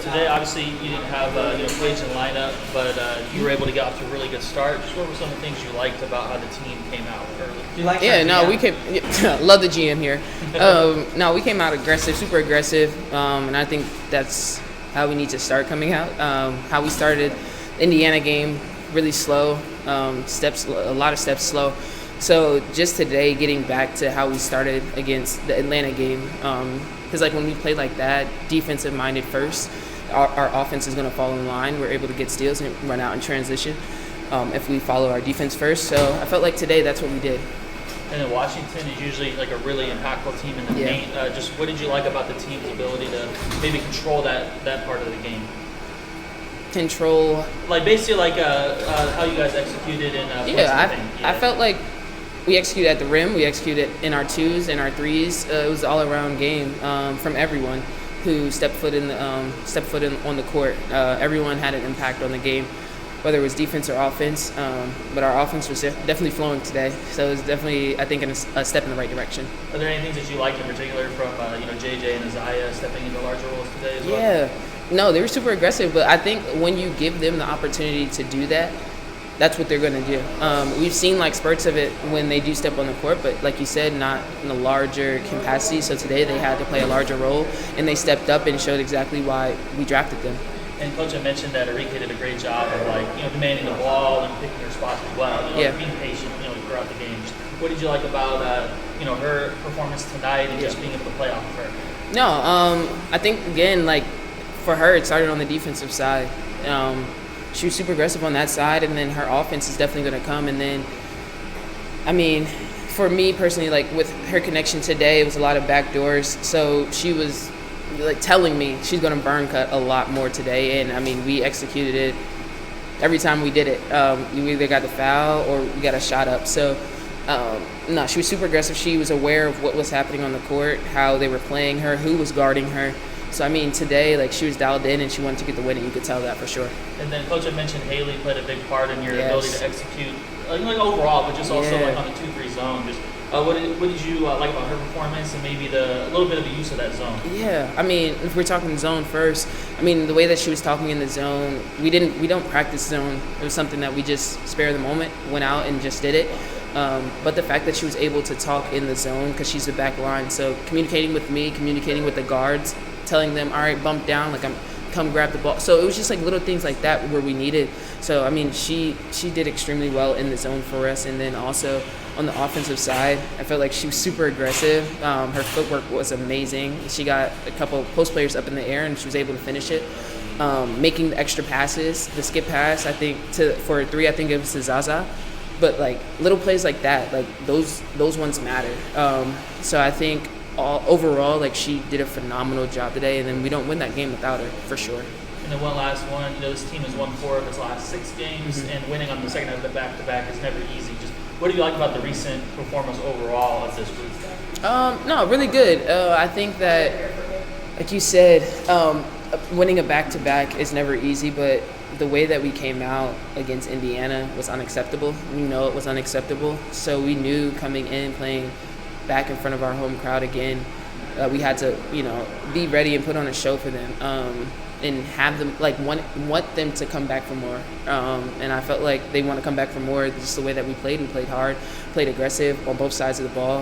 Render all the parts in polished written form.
today, obviously, you didn't have Paige in lineup, but you were able to get off to a really good start. Just what were some of the things you liked about how the team came out early? You like we came. Love the GM here. No, we came out aggressive, super aggressive, and I think that's how we need to start coming out. How we started the Indiana game, really slow, a lot of steps slow. So just today, getting back to how we started against the Atlanta game, because when we play like that, defensive minded first, our offense is going to fall in line. We're able to get steals and run out in transition if we follow our defense first. So I felt like today that's what we did. And then Washington is usually like a really impactful team in the paint. Just what did you like about the team's ability to maybe control that part of the game? Control, basically how you guys executed in I felt like we executed at the rim, we executed in our twos and our threes. It was an all-around game from everyone who stepped foot on the court. Everyone had an impact on the game, whether it was defense or offense. But our offense was definitely flowing today, so it was definitely, I think, a step in the right direction. Are there any things that you liked in particular from JJ and Aziaha stepping into larger roles today as well? Yeah, no, they were super aggressive, but I think when you give them the opportunity to do that, that's what they're going to do. We've seen spurts of it when they do step on the court, but like you said, not in a larger capacity. So today they had to play a larger role, and they stepped up and showed exactly why we drafted them. And Coach had mentioned that Arika did a great job of demanding the ball and picking her spots as well. Being patient, throughout the game. What did you like about her performance tonight and just being able to play off of her? No, I think again for her it started on the defensive side. She was super aggressive on that side, and then her offense is definitely going to come. And then, for me personally, with her connection today, it was a lot of back doors. So she was telling me she's going to burn cut a lot more today. And we executed it every time we did it. We either got the foul or we got a shot up. So, no, she was super aggressive. She was aware of what was happening on the court, how they were playing her, who was guarding her. So, today, she was dialed in and she wanted to get the win, and you could tell that for sure. And then Coach had mentioned Hailey played a big part in your ability to execute, overall, but just also on the 2-3 zone. Just what did you like about her performance and maybe a little bit of the use of that zone? Yeah, if we're talking zone first, the way that she was talking in the zone, we don't practice zone. It was something that we just spare the moment, went out and just did it. But the fact that she was able to talk in the zone because she's the back line, so communicating with me, communicating with the guards, telling them, all right, bump down, come grab the ball. So it was just little things like that where we needed. So she did extremely well in the zone for us. And then also on the offensive side, I felt like she was super aggressive. Her footwork was amazing. She got a couple post players up in the air and she was able to finish it. Making the extra passes, the skip pass, I think for a three, I think it was to Zaza. But little plays like that, those ones matter. So I think overall, she did a phenomenal job today, and then we don't win that game without her, for sure. And then one last one, this team has won 4 of its last 6 games, and winning on the second half of the back-to-back is never easy. Just what do you like about the recent performance overall of this group? No, really good. I think that, like you said, winning a back-to-back is never easy, but the way that we came out against Indiana was unacceptable. We know it was unacceptable, so we knew coming in, playing back in front of our home crowd again, we had to be ready and put on a show for them, and have them want them to come back for more, and I felt like they want to come back for more. Just the way that we played hard, played aggressive on both sides of the ball,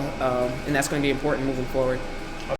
and that's going to be important moving forward.